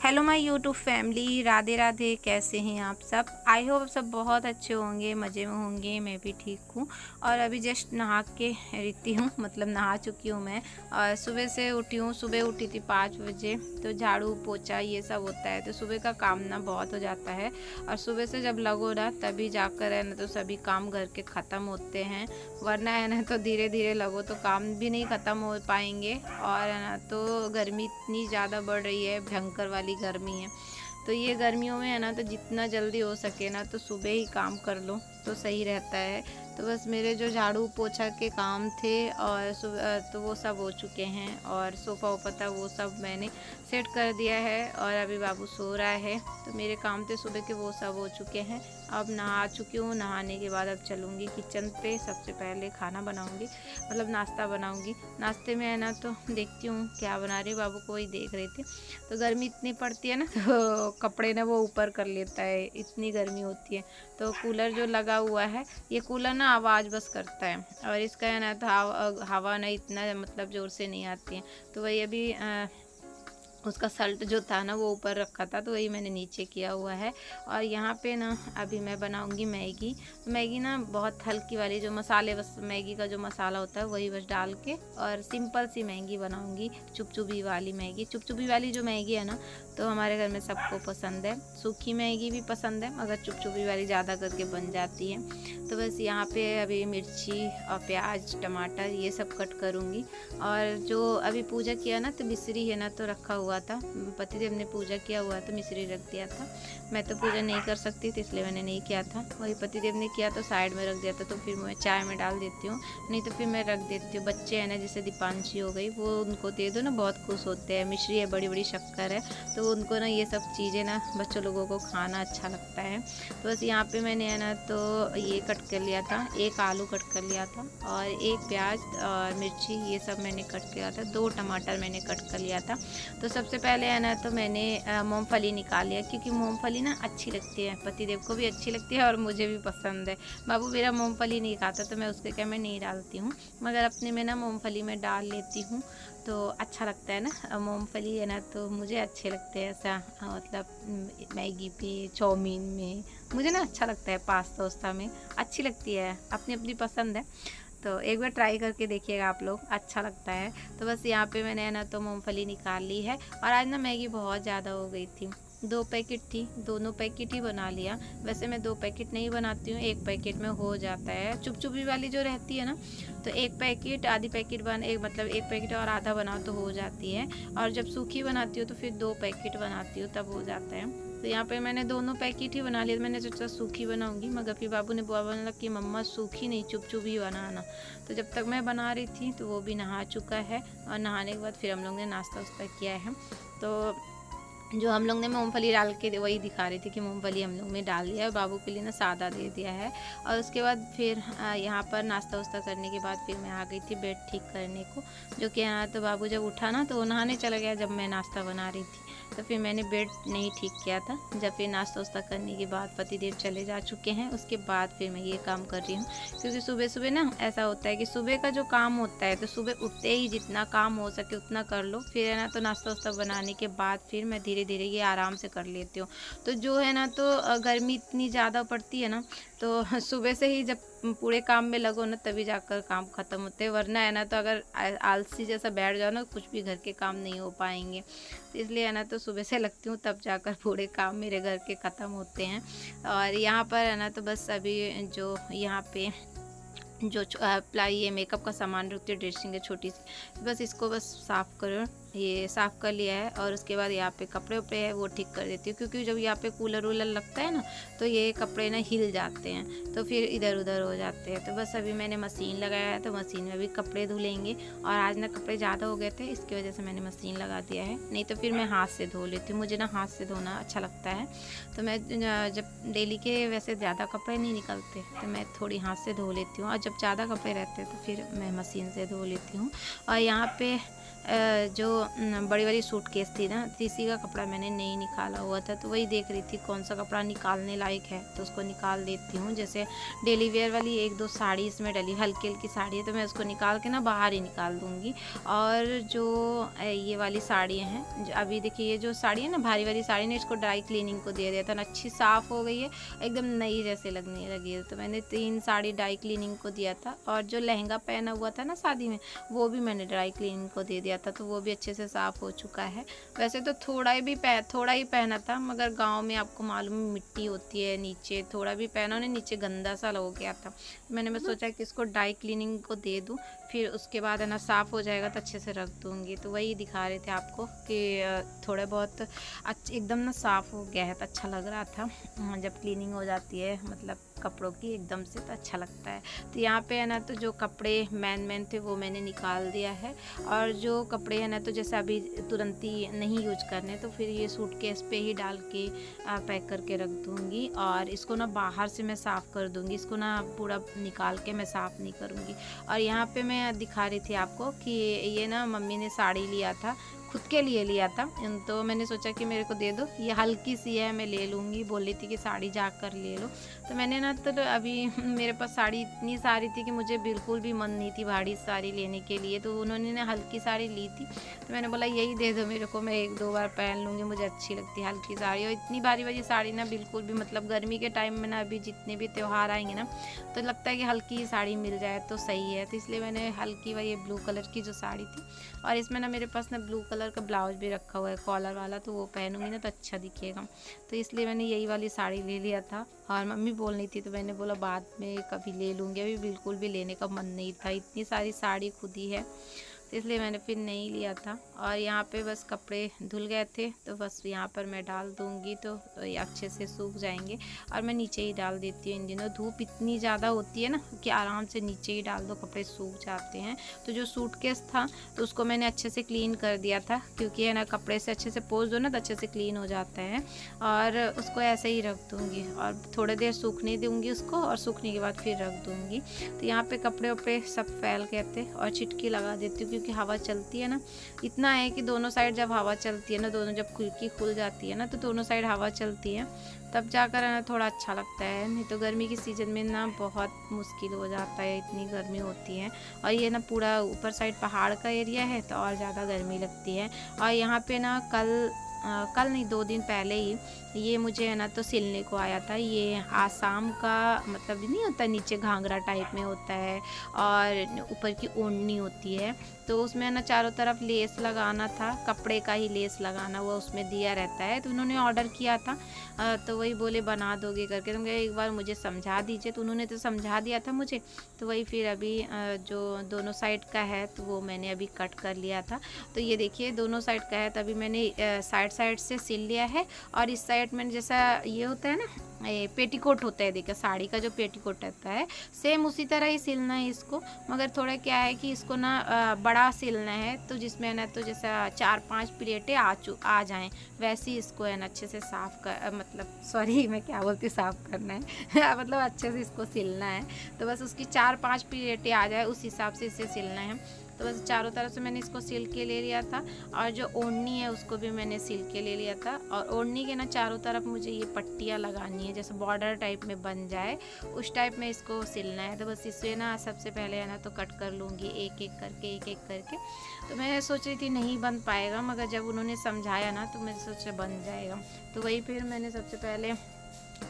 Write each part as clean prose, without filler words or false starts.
Hello my YouTube family, Radhe Radhe. कैसे हैं आप सब? आई होप सब बहुत अच्छे होंगे, मज़े में होंगे। मैं भी ठीक हूँ और अभी जस्ट नहा के रहती हूँ, मतलब नहा चुकी हूँ मैं। और सुबह से उठी हूँ, सुबह उठी थी 5 बजे। तो झाड़ू पोछा ये सब होता है, तो सुबह का काम ना बहुत हो जाता है। और सुबह से जब लगो ना तभी जाकर है ना तो सभी काम घर के ख़त्म होते हैं, वरना है ना तो धीरे धीरे लगो तो काम भी नहीं ख़त्म हो पाएंगे। और है ना तो गर्मी इतनी ज़्यादा बढ़ रही है, भयंकर वाली गर्मी है। तो ये गर्मियों में है ना तो जितना जल्दी हो सके ना तो सुबह ही काम कर लो तो सही रहता है। तो बस मेरे जो झाड़ू पोछा के काम थे और सुबह तो वो सब हो चुके हैं। और सोफ़ा वोफ़ा था वो सब मैंने सेट कर दिया है और अभी बाबू सो रहा है। तो मेरे काम थे सुबह के वो सब हो चुके हैं। अब नहा चुकी हूँ, नहाने के बाद अब चलूँगी किचन पे। सबसे पहले खाना बनाऊँगी, मतलब नाश्ता बनाऊँगी। नाश्ते में है ना तो देखती हूँ क्या बना रही, बाबू को वही देख रही थी। तो गर्मी इतनी पड़ती है ना तो कपड़े ना वो ऊपर कर लेता है, इतनी गर्मी होती है। तो कूलर जो लगा हुआ है, ये कूलर ना आवाज़ बस करता है और इसका है ना तो हवा ना इतना मतलब ज़ोर से नहीं आती है। तो वही अभी उसका सल्ट जो था ना वो ऊपर रखा था, तो वही मैंने नीचे किया हुआ है। और यहाँ पे ना अभी मैं बनाऊँगी मैगी। मैगी ना बहुत हल्की वाली, जो मसाले बस मैगी का जो मसाला होता है वही बस डाल के, और सिंपल सी मैगी बनाऊँगी, चुपचुपी वाली मैगी। चुपचुपी वाली जो मैगी है ना तो हमारे घर में सबको पसंद है। सूखी मैगी भी पसंद है मगर चुपचुपी वाली ज़्यादा करके बन जाती है। तो बस यहाँ पे अभी मिर्ची और प्याज टमाटर ये सब कट करूँगी। और जो अभी पूजा किया ना तो मिश्री है ना तो रखा हुआ था, पतिदेव ने पूजा किया हुआ तो मिश्री रख दिया था। मैं तो पूजा नहीं कर सकती थी इसलिए मैंने नहीं किया था, वही पतिदेव ने किया तो साइड में रख दिया था। तो फिर मैं चाय में डाल देती हूँ, नहीं तो फिर मैं रख देती हूँ। बच्चे हैं ना जैसे दीपांशी हो गई, वो उनको दे दो ना बहुत खुश होते हैं। मिश्री है, बड़ी बड़ी शक्कर है, तो उनको ना ये सब चीज़ें ना बच्चों लोगों को खाना अच्छा लगता है। तो बस यहाँ पे मैंने है ना तो ये कट कर लिया था, एक आलू कट कर लिया था और एक प्याज और मिर्ची ये सब मैंने कट किया था, 2 टमाटर मैंने कट कर लिया था। तो सबसे पहले है ना तो मैंने मूंगफली निकाल लिया, क्योंकि मूंगफली ना अच्छी लगती है, पतिदेव को भी अच्छी लगती है और मुझे भी पसंद है। बाबू मेरा मूंगफली नहीं खाता तो मैं उसके क्या मैं नहीं डालती हूँ, मगर अपने में ना मूंगफली में डाल लेती हूँ तो अच्छा लगता है ना। मूंगफली है ना तो मुझे अच्छे लगते हैं ऐसा, मतलब मैगी पे, चाउमीन में मुझे ना अच्छा लगता है, पास्ता वास्ता में अच्छी लगती है, अपनी अपनी पसंद है। तो एक बार ट्राई करके देखिएगा आप लोग, अच्छा लगता है। तो बस यहाँ पे मैंने है ना तो मूंगफली निकाल ली है। और आज ना मैगी बहुत ज़्यादा हो गई थी, 2 पैकेट थी, दोनों पैकेट ही बना लिया। वैसे मैं 2 पैकेट नहीं बनाती हूँ, 1 पैकेट में हो जाता है। चुपचुपी वाली जो रहती है ना तो 1 पैकेट आधी पैकेट मतलब 1 पैकेट और आधा बनाओ तो हो जाती है। और जब सूखी बनाती हूँ तो फिर 2 पैकेट बनाती हूँ तब हो जाता है। तो यहाँ पे मैंने दोनों पैकेट ही बना लिए। मैंने सोचा सूखी बनाऊंगी, मगर फिर बाबू ने बोला लगा कि मम्मा सूखी नहीं चुपचुपी बनाना। तो जब तक मैं बना रही थी तो वो भी नहा चुका है और नहाने के बाद फिर हम लोग ने नाश्ता वास्ता किया है। तो जो हम लोग ने मूंगफली डाल के वही दिखा रही थी कि मूंगफली हम लोग ने डाल दिया है, बाबू के लिए ना सादा दे दिया है। और उसके बाद फिर यहाँ पर नाश्ता वास्ता करने के बाद फिर मैं आ गई थी बेड ठीक करने को, जो कि यहाँ तो बाबू जब उठा ना तो वो नहाने चला गया जब मैं नाश्ता बना रही थी। तो फिर मैंने बेड नहीं ठीक किया था। जब फिर नाश्ता वास्ता करने के बाद पतिदेव चले जा चुके हैं, उसके बाद फिर मैं ये काम कर रही हूँ। क्योंकि सुबह सुबह ना ऐसा होता है कि सुबह का जो काम होता है तो सुबह उठते ही जितना काम हो सके उतना कर लो, फिर है ना तो नाश्ता वास्ता बनाने के बाद फिर मैं धीरे धीरे ये आराम से कर लेती हूँ। तो जो है ना तो गर्मी इतनी ज़्यादा पड़ती है ना तो सुबह से ही जब पूरे काम में लगो ना तभी जाकर काम ख़त्म होते हैं, वरना है ना तो अगर आलसी जैसा बैठ जाओ ना कुछ भी घर के काम नहीं हो पाएंगे। तो इसलिए है ना तो सुबह से लगती हूँ तब जाकर पूरे काम मेरे घर के ख़त्म होते हैं। और यहाँ पर है ना तो बस अभी जो यहाँ पे जो प्लाई ये मेकअप का सामान रखती है, ड्रेसिंग है छोटी सी, बस इसको बस साफ़ करो, ये साफ़ कर लिया है। और उसके बाद यहाँ पे कपड़े उपड़े है वो ठीक कर देती हूँ, क्योंकि जब यहाँ पे कूलर वूलर लगता है ना तो ये कपड़े ना हिल जाते हैं तो फिर इधर उधर हो जाते हैं। तो बस अभी मैंने मशीन लगाया है तो मशीन में भी कपड़े धुलेंगे। और आज ना कपड़े ज़्यादा हो गए थे इसकी वजह से मैंने मशीन लगा दिया है, नहीं तो फिर मैं हाथ से धो लेती हूँ, मुझे ना हाथ से धोना अच्छा लगता है। तो मैं जब डेली के वैसे ज़्यादा कपड़े नहीं निकलते तो मैं थोड़ी हाथ से धो लेती हूँ, और जब ज़्यादा कपड़े रहते हैं तो फिर मैं मशीन से धो लेती हूँ। और यहाँ पे जो बड़ी वाली सूटकेस थी ना, तो इसी का कपड़ा मैंने नहीं निकाला हुआ था, तो वही देख रही थी कौन सा कपड़ा निकालने लायक है, तो उसको निकाल देती हूँ। जैसे डेली वेयर वाली 1-2 साड़ी इसमें डली, हल्की हल्की साड़ी है, तो मैं उसको निकाल के ना बाहर ही निकाल दूँगी। और जो ये वाली साड़ियाँ हैं, जो अभी देखिए ये जो साड़ी है ना, भारी वाली साड़ी ने, इसको ड्राई क्लीनिंग को दे दिया था ना, अच्छी साफ़ हो गई है, एकदम नई जैसे लगने लगी है। तो मैंने 3 साड़ी ड्राई क्लीनिंग को दिया था, और जो लहंगा पहना हुआ था ना शादी में, वो भी मैंने ड्राई क्लीनिंग को दे दिया था, तो वो भी अच्छे से साफ़ हो चुका है। वैसे तो थोड़ा ही पहना था, मगर गाँव में आपको मालूम है मिट्टी होती है नीचे, थोड़ा भी पहना उन्हें नीचे गंदा सा हो गया था। मैं सोचा कि इसको ड्राई क्लीनिंग को दे दूँ, फिर उसके बाद है ना साफ़ हो जाएगा तो अच्छे से रख दूँगी। तो वही दिखा रहे थे आपको कि थोड़े बहुत एकदम ना साफ़ हो गया है, तो अच्छा लग रहा था। जब क्लीनिंग हो जाती है मतलब कपड़ों की एकदम से, तो अच्छा लगता है। तो यहाँ पे है ना, तो जो कपड़े मैन थे वो मैंने निकाल दिया है, और जो कपड़े हैं ना, तो जैसे अभी तुरंत ही नहीं यूज करने, तो फिर ये सूटकेस पे ही डाल के पैक करके रख दूँगी। और इसको ना बाहर से मैं साफ़ कर दूँगी, इसको ना पूरा निकाल के मैं साफ़ नहीं करूँगी। और यहाँ पे मैं दिखा रही थी आपको कि ये ना मम्मी ने साड़ी लिया था, खुद के लिए लिया था, तो मैंने सोचा कि मेरे को दे दो, ये हल्की सी है मैं ले लूँगी, बोल रही थी कि साड़ी जाकर ले लो। तो मैंने ना, तो अभी मेरे पास साड़ी इतनी सारी थी कि मुझे बिल्कुल भी मन नहीं थी भारी साड़ी लेने के लिए, तो उन्होंने ना हल्की साड़ी ली थी, तो मैंने बोला यही दे दो मेरे को, मैं 1-2 बार पहन लूँगी, मुझे अच्छी लगती है हल्की साड़ी। और इतनी भारी वाली साड़ी ना बिल्कुल भी, मतलब गर्मी के टाइम में ना, अभी जितने भी त्यौहार आएंगे ना, तो लगता है कि हल्की साड़ी मिल जाए तो सही है। तो इसलिए मैंने हल्की वाली ब्लू कलर की जो साड़ी थी, और इसमें ना मेरे पास ना ब्लू कलर का ब्लाउज भी रखा हुआ है कॉलर वाला, तो वो पहनूंगी ना तो अच्छा दिखेगा, तो इसलिए मैंने यही वाली साड़ी ले लिया था। और मम्मी बोल रही थी, तो मैंने बोला बाद में कभी ले लूँगी, अभी बिल्कुल भी लेने का मन नहीं था, इतनी सारी साड़ी खुद ही है, तो इसलिए मैंने फिर नहीं लिया था। और यहाँ पे बस कपड़े धुल गए थे, तो बस यहाँ पर मैं डाल दूँगी, तो ये अच्छे से सूख जाएंगे। और मैं नीचे ही डाल देती हूँ, इन दिनों धूप इतनी ज़्यादा होती है ना कि आराम से नीचे ही डाल दो, कपड़े सूख जाते हैं। तो जो सूटकेस था तो उसको मैंने अच्छे से क्लीन कर दिया था, क्योंकि है ना कपड़े से अच्छे से पोंछ दो ना तो अच्छे से क्लीन हो जाता है। और उसको ऐसे ही रख दूँगी, और थोड़ी देर सूखने दूँगी उसको, और सूखने के बाद फिर रख दूँगी। तो यहाँ पे कपड़े वपड़े सब फैल गए थे, और चिटकी लगा देती हूँ, क्योंकि हवा चलती है ना, इतना है कि दोनों साइड जब हवा चलती है ना, दोनों जब खिड़की खुल जाती है ना, तो दोनों साइड हवा चलती है, तब जाकर है ना थोड़ा अच्छा लगता है, नहीं तो गर्मी की सीज़न में ना बहुत मुश्किल हो जाता है, इतनी गर्मी होती है। और ये ना पूरा ऊपर साइड पहाड़ का एरिया है, तो और ज़्यादा गर्मी लगती है। और यहाँ पे ना कल नहीं 2 दिन पहले ही ये मुझे है ना तो सिलने को आया था। ये आसाम का मतलब नहीं होता, नीचे घाघरा टाइप में होता है और ऊपर की ओढ़नी होती है, तो उसमें ना चारों तरफ लेस लगाना था, कपड़े का ही लेस लगाना हुआ उसमें दिया रहता है। तो उन्होंने ऑर्डर किया था, तो वही बोले बना दोगे करके, तो एक बार मुझे समझा दीजिए, तो उन्होंने तो समझा दिया था मुझे। तो वही फिर अभी जो दोनों साइड का है तो वो मैंने अभी कट कर लिया था। तो ये देखिए दोनों साइड का है, तो अभी मैंने साइड से सिल लिया है। और इस साइड में जैसा ये होता है ना, ये पेटीकोट होता है, देखिए साड़ी का जो पेटीकोट रहता है सेम उसी तरह ही सिलना है इसको, मगर थोड़ा क्या है कि इसको ना बड़ा सिलना है, तो जिसमें ना तो जैसा 4-5 प्लेटें आ जाएं, वैसे ही इसको है ना अच्छे से साफ़ कर, मतलब सॉरी मैं क्या बोलती हूँ, साफ़ करना है मतलब अच्छे से इसको सिलना है। तो बस उसकी 4-5 प्लेटें आ जाए उस हिसाब से इसे सिलना है। तो बस चारों तरफ से मैंने इसको सिल के ले लिया था, और जो ओढ़नी है उसको भी मैंने सिल के ले लिया था। और ओढ़नी के ना चारों तरफ मुझे ये पट्टियाँ लगानी है, जैसे बॉर्डर टाइप में बन जाए उस टाइप में इसको सिलना है। तो बस इससे ना सबसे पहले है ना तो कट कर लूँगी एक एक करके। तो मैं सोच रही थी नहीं बन पाएगा, मगर जब उन्होंने समझाया ना तो मैं सोचा बन जाएगा। तो वही फिर मैंने सबसे पहले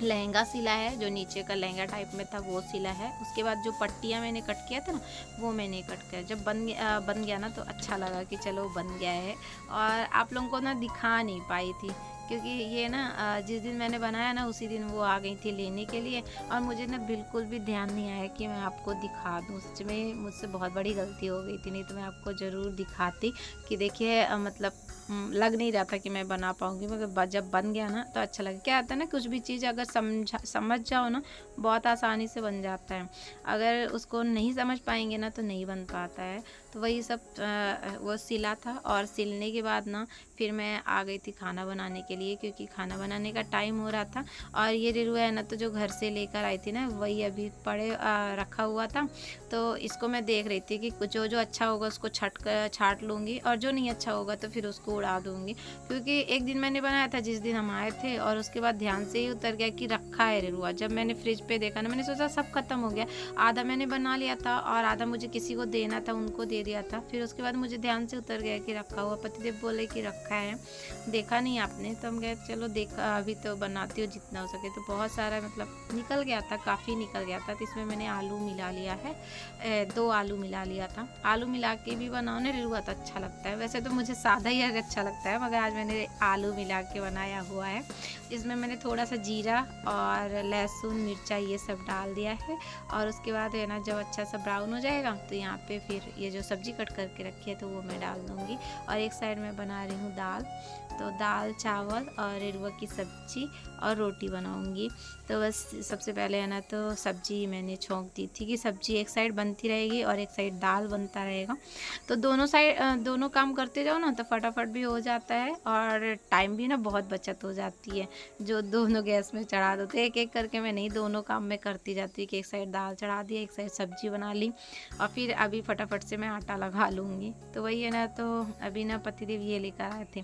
लहंगा सिला है, जो नीचे का लहंगा टाइप में था वो सिला है। उसके बाद जो पट्टियाँ मैंने कट किया था ना वो मैंने कट किया। जब बन गया ना तो अच्छा लगा कि चलो बन गया है। और आप लोगों को ना दिखा नहीं पाई थी, क्योंकि ये ना जिस दिन मैंने बनाया ना उसी दिन वो आ गई थी लेने के लिए, और मुझे ना बिल्कुल भी ध्यान नहीं आया कि मैं आपको दिखा दूँ। सच में मुझसे बहुत बड़ी गलती हो गई थी, नहीं तो मैं आपको ज़रूर दिखाती कि देखिए मतलब लग नहीं रहा था कि मैं बना पाऊँगी, मगर जब बन गया ना तो अच्छा लगा। क्या आता है ना, कुछ भी चीज़ अगर समझ जाओ ना बहुत आसानी से बन जाता है, अगर उसको नहीं समझ पाएंगे ना तो नहीं बन पाता है। तो तो वही सब वो सिला था। और सिलने के बाद ना फिर मैं आ गई थी खाना बनाने के लिए, क्योंकि खाना बनाने का टाइम हो रहा था। और ये रिरुआ है ना, तो जो घर से लेकर आई थी ना, वही अभी पड़े रखा हुआ था। तो इसको मैं देख रही थी कि जो जो अच्छा होगा उसको छाट लूँगी, और जो नहीं अच्छा होगा तो फिर उसको उड़ा दूँगी। क्योंकि एक दिन मैंने बनाया था जिस दिन हम आए थे, और उसके बाद ध्यान से ही उतर गया कि रखा है रिरुआ। जब मैंने फ्रिज पे देखा ना, मैंने सोचा सब खत्म हो गया। आधा मैंने बना लिया था और आधा मुझे किसी को देना था, उनको दे दिया था। फिर उसके बाद मुझे ध्यान से उतर गया कि रखा हुआ। पतिदेव बोले कि रखा है, देखा नहीं आपने। तो हम गए, चलो देखा, अभी तो बनाती हूँ जितना हो सके। तो बहुत सारा मतलब निकल गया था, काफ़ी निकल गया था। तो इसमें मैंने आलू मिला लिया है, 2 आलू मिला लिया था। आलू मिला के भी बनाओ ना रिरुआ तो अच्छा लगता है। वैसे तो मुझे सादा ही अच्छा लगता है, मगर आज मैंने आलू मिला के बनाया हुआ है। इसमें मैंने थोड़ा सा जीरा और लहसुन मिर्चा ये सब डाल दिया है। और उसके बाद है ना, जब अच्छा सा ब्राउन हो जाएगा तो यहाँ पे फिर ये जो सब्ज़ी कट करके रखी है तो वो मैं डाल दूँगी। और एक साइड में बना रही हूँ दाल, तो दाल चावल और रिरुआ की सब्ज़ी और रोटी बनाऊँगी। तो बस सबसे पहले है ना, तो सब्ज़ी मैंने छोंक दी थी कि सब्ज़ी एक साइड बनती रहेगी और एक साइड दाल बनता रहेगा। तो दोनों साइड दोनों काम करते जाओ ना, तो फटाफट भी हो जाता है और टाइम भी ना बहुत बचत हो जाती है। जो दोनों गैस में चढ़ा दो, तो एक एक करके मैं नहीं, दोनों काम में करती जाती कि एक साइड दाल चढ़ा दी, एक साइड सब्ज़ी बना ली, और फिर अभी फटाफट से मैं आटा लगा लूँगी। तो वही है ना, तो अभी ना पतिदेव ये लेकर आए थे,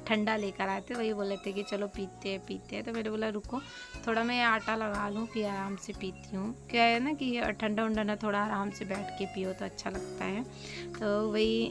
ठंडा लेकर आए थे। वही बोले थे कि चलो पीते हैं। तो मैंने बोला रुको थोड़ा मैं आटा लगा लूँ, फिर आराम से पीती हूँ। क्या है ना कि ठंडा उंडा ना थोड़ा आराम से बैठ के पियो तो अच्छा लगता है। तो वही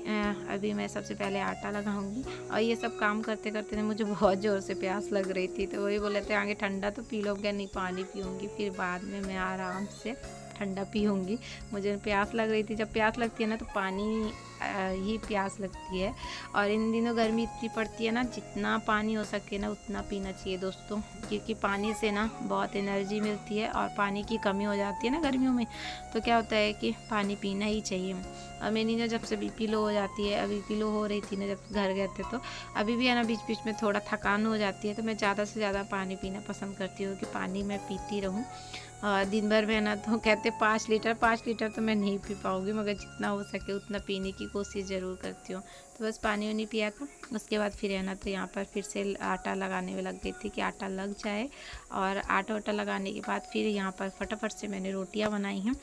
अभी मैं सबसे पहले आटा लगाऊंगी। और ये सब काम करते करते ना मुझे बहुत ज़ोर से प्यास लग रही थी। तो वही बोले थे आगे ठंडा तो पी लोगे, नहीं पानी पीऊँगी, फिर बाद में मैं आराम से ठंडा पीऊँगी। मुझे प्यास लग रही थी, जब प्यास लगती है ना तो पानी ही प्यास लगती है। और इन दिनों गर्मी इतनी पड़ती है ना, जितना पानी हो सके ना उतना पीना चाहिए दोस्तों, क्योंकि पानी से ना बहुत एनर्जी मिलती है। और पानी की कमी हो जाती है ना गर्मियों में, तो क्या होता है कि पानी पीना ही चाहिए। और मेरी ना जब से बीपी लो हो जाती है, अभी बीपी लो हो रही थी ना जब घर गए थे, तो अभी भी है ना बीच बीच में थोड़ा थकान हो जाती है। तो मैं ज़्यादा से ज़्यादा पानी पीना पसंद करती हूँ कि पानी मैं पीती रहूँ। और दिन भर में ना तो कहते 5 लीटर तो मैं नहीं पी पाऊँगी, मगर जितना हो सके उतना पीने की कोशिश ज़रूर करती हूँ। तो बस पानी वानी पिया था। उसके बाद फिर है ना, तो यहाँ पर फिर से आटा लगाने में लग गई थी कि आटा लग जाए। और आटा वाटा लगाने के बाद फिर यहाँ पर फटाफट से मैंने रोटियाँ बनाई हैं।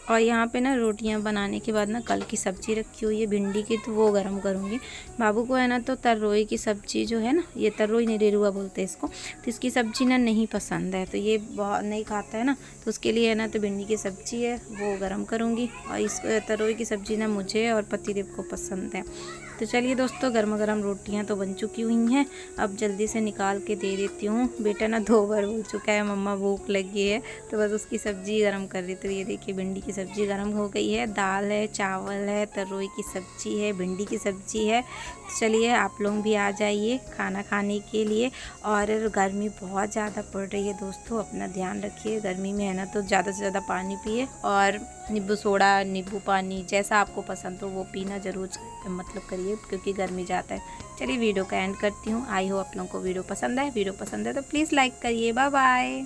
और यहाँ पे ना रोटियाँ बनाने के बाद ना कल की सब्ज़ी रखी हुई है भिंडी की, तो वो गर्म करूँगी। बाबू को है ना तो तरोई की सब्ज़ी जो है ना, ये तरोई नहीं रेरुआ बोलते हैं इसको, तो इसकी सब्ज़ी ना नहीं पसंद है, तो ये बहुत नहीं खाता है ना, तो उसके लिए है ना तो भिंडी की सब्ज़ी है वो गर्म करूँगी। और इस तरोई की सब्ज़ी ना मुझे और पतिदेव को पसंद है। तो चलिए दोस्तों, गर्मा गर्म रोटियां तो बन चुकी हुई हैं। अब जल्दी से निकाल के दे देती हूँ। बेटा ना 2 बार बोल चुका है मम्मा भूख लगी है, तो बस उसकी सब्ज़ी गर्म कर रही। तो ये देखिए भिंडी की सब्ज़ी गर्म हो गई है, दाल है, चावल है, तरोई की सब्ज़ी है, भिंडी की सब्ज़ी है। तो चलिए आप लोग भी आ जाइए खाना खाने के लिए। और गर्मी बहुत ज़्यादा पड़ रही है दोस्तों, अपना ध्यान रखिए। गर्मी में है ना तो ज़्यादा से ज़्यादा पानी पिए, और नींबू सोडा, नींबू पानी जैसा आपको पसंद हो वो पीना ज़रूर मतलब करिए, क्योंकि गर्मी ज़्यादा है। चलिए वीडियो का एंड करती हूँ। आई हो आप लोगों को वीडियो पसंद है। वीडियो पसंद है तो प्लीज़ लाइक करिए। Bye bye.